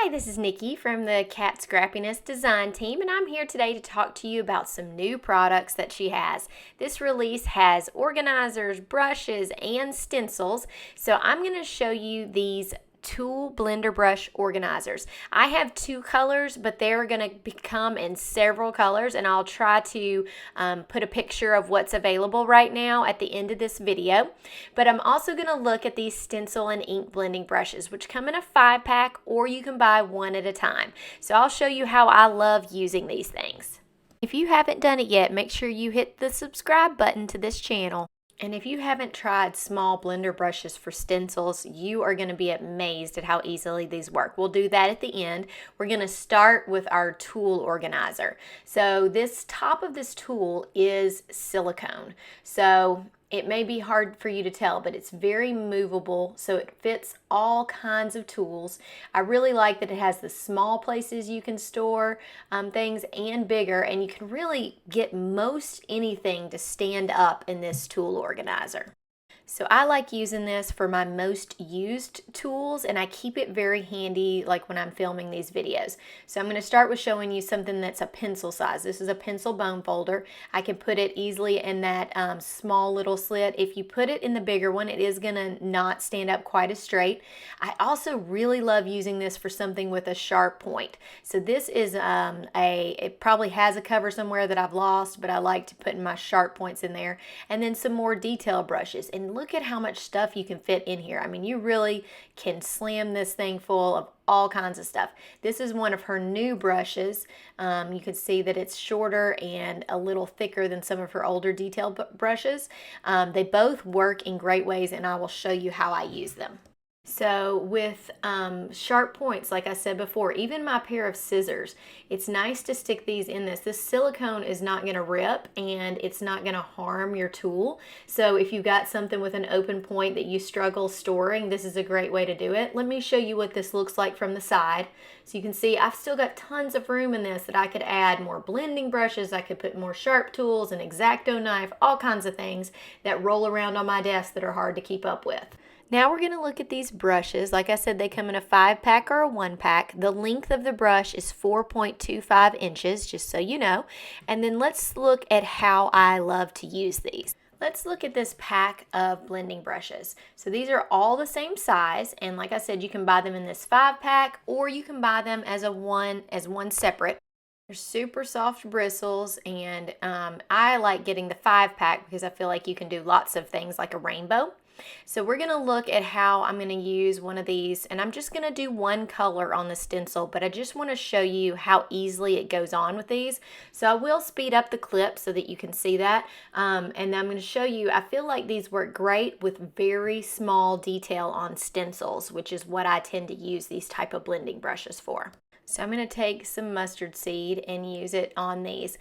Hi, this is Nicki from the Cat Scrappiness design team, and I'm here today to talk to you about some new products that she has. This release has organizers, brushes, and stencils, so I'm going to show you these Teal blender brush organizers. I have two colors, but they're going to come in several colors, and I'll try to put a picture of what's available right now at the end of this video. But I'm also going to look at these stencil and ink blending brushes, which come in a 5-pack, or you can buy one at a time. So I'll show you how I love using these things. If you haven't done it yet, make sure you hit the subscribe button to this channel. And if you haven't tried small blender brushes for stencils, you are going to be amazed at how easily these work. We'll do that at the end. We're going to start with our tool organizer. So this top of this tool is silicone. So it may be hard for you to tell, but it's very movable, so it fits all kinds of tools. I really like that it has the small places you can store things and bigger, and you can really get most anything to stand up in this tool organizer. So I like using this for my most used tools, and I keep it very handy like when I'm filming these videos. So I'm going to start with showing you something that's a pencil size. This is a pencil bone folder. I can put it easily in that small little slit. If you put it in the bigger one, it is going to not stand up quite as straight. I also really love using this for something with a sharp point. So this is it probably has a cover somewhere that I've lost, but I like to put my sharp points in there. And then some more detail brushes. And look at how much stuff you can fit in here. I mean, you really can slam this thing full of all kinds of stuff. This is one of her new brushes. You can see that it's shorter and a little thicker than some of her older detail brushes. They both work in great ways, and I will show you how I use them. So with sharp points, like I said before, even my pair of scissors, it's nice to stick these in this. This silicone is not going to rip, and it's not going to harm your tool. So if you've got something with an open point that you struggle storing, this is a great way to do it. Let me show you what this looks like from the side. So you can see I've still got tons of room in this that I could add more blending brushes. I could put more sharp tools, an X-Acto knife, all kinds of things that roll around on my desk that are hard to keep up with. Now we're going to look at these brushes. Like I said, they come in a 5-pack or a 1-pack. The length of the brush is 4.25 inches, just so you know. And then let's look at how I love to use these. Let's look at this pack of blending brushes. So these are all the same size, and like I said, you can buy them in this 5-pack, or you can buy them as one separate. They're super soft bristles, and I like getting the 5-pack because I feel like you can do lots of things like a rainbow. So we're going to look at how I'm going to use one of these, and I'm just going to do one color on the stencil, but I just want to show you how easily it goes on with these. So I will speed up the clip so that you can see that, and I'm going to show you, I feel like these work great with very small detail on stencils, which is what I tend to use these type of blending brushes for. So I'm going to take some mustard seed and use it on these.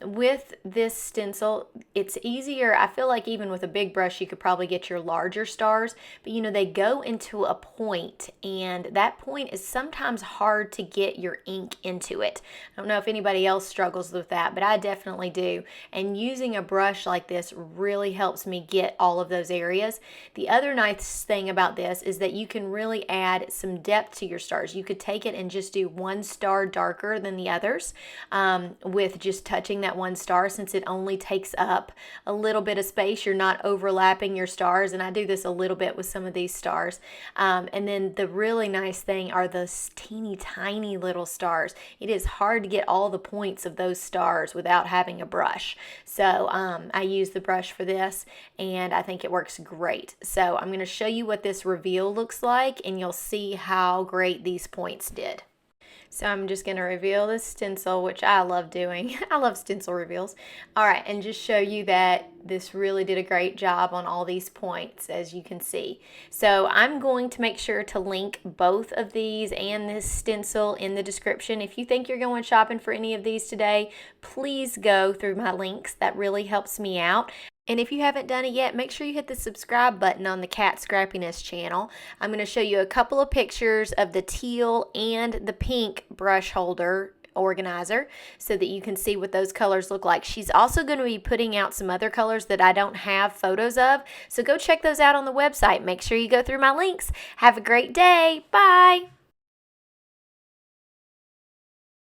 With this stencil, it's easier. I feel like even with a big brush, you could probably get your larger stars, but you know, they go into a point, and that point is sometimes hard to get your ink into it. I don't know if anybody else struggles with that, but I definitely do. And using a brush like this really helps me get all of those areas. The other nice thing about this is that you can really add some depth to your stars. You could take it and just do one star darker than the others with just touching that one star, since it only takes up a little bit of space. You're not overlapping your stars, and I do this a little bit with some of these stars. And then the really nice thing are those teeny tiny little stars. It is hard to get all the points of those stars without having a brush. So I use the brush for this, and I think it works great. So I'm going to show you what this reveal looks like, and you'll see how great these points did. So I'm just going to reveal this stencil, which I love doing. I love stencil reveals. All right, and just show you that this really did a great job on all these points, as you can see. So I'm going to make sure to link both of these and this stencil in the description. If you think you're going shopping for any of these today, please go through my links. That really helps me out. And if you haven't done it yet, make sure you hit the subscribe button on the Cat Scrappiness channel. I'm going to show you a couple of pictures of the teal and the pink brush holder organizer so that you can see what those colors look like. She's also going to be putting out some other colors that I don't have photos of, so go check those out on the website. Make sure you go through my links. Have a great day. Bye.